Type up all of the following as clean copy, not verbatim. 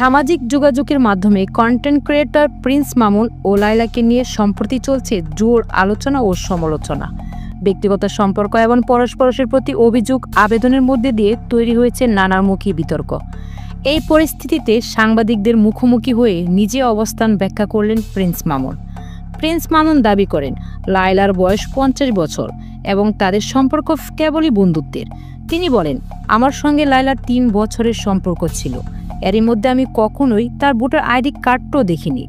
সামাজিক যোগাযোগের মাধ্যমে কন্টেন্ট ক্রিয়েটর প্রিন্স মামুন ও লায়লাকে নিয়ে সম্প্রতি চলছে জোর আলোচনা ও সমালোচনা। ব্যক্তিগত সম্পর্ক এবং পরস্পরের প্রতি অভিযোগ আবেদনের মধ্যে দিয়ে তৈরি হয়েছে নানামুখী বিতর্ক। এই পরিস্থিতিতে সাংবাদিকদের মুখোমুখি হয়ে নিজে অবস্থান ব্যাখ্যা করলেন প্রিন্স মামুন। প্রিন্স মামুন দাবি করেন, লায়লার বয়স 50 বছর এবং তাদের সম্পর্ক কেবলই বন্ধুত্বের। তিনি বলেন, আমার সঙ্গে লায়লার 3 বছরের সম্পর্ক ছিল। এরই মধ্যে আমি কখনোই তার ভোটার আইডি কার্ডটাও দেখিনি।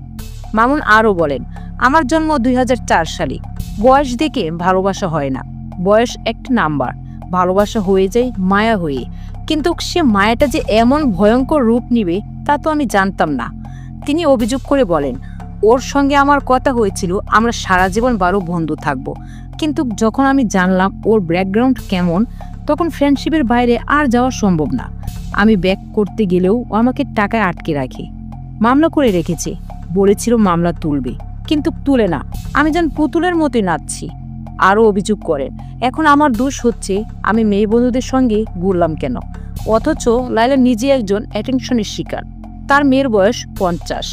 মামুন আরও বলেন, আমার জন্ম 2004 সালে। বয়স দেখে ভালোবাসা হয় না, বয়স একটা নাম্বার। ভালোবাসা হয়ে যায় মায়া হয়ে, কিন্তু সে মায়াটা যে এমন ভয়ঙ্কর রূপ নিবে তা তো আমি জানতাম না। তিনি অভিযোগ করে বলেন, ওর সঙ্গে আমার কথা হয়েছিল আমরা সারা জীবন 12 বন্ধু থাকব, কিন্তু যখন আমি জানলাম ওর ব্যাকগ্রাউন্ড কেমন, তখন ফ্রেন্ডশিপের বাইরে আর যাওয়া সম্ভব না। আমি ব্যাক করতে গেলেও ও আমাকে টাকায় আটকে রাখে। মামলা করে রেখেছে, বলেছিল মামলা তুলবে, কিন্তু তুলে না। আমি যেন পুতুলের মতোই নাচছি। আরও অভিযোগ করেন, এখন আমার দোষ হচ্ছে আমি মেয়ে বন্ধুদের সঙ্গে ঘুরলাম কেন, অথচ লায়লা নিজে একজন অ্যাটেনশনের শিকার। তার মেয়ের বয়স 50।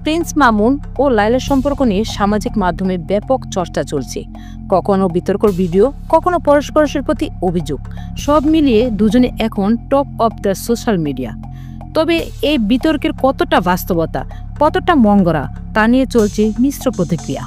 প্রিন্স মামুন ও লায়লার সম্পর্ক নিয়ে সামাজিক মাধ্যমে ব্যাপক চর্চা চলছে। কখনো বিতর্কর ভিডিও, কখনো পরস্পরের প্রতি অভিযোগ। সব মিলিয়ে দুজনে এখন top of the social media. তবে এই বিতর্কের কতটা বাস্তবতা, কতটা মঙ্গরা তা নিয়ে চলছে মিশ্র প্রতিক্রিয়া।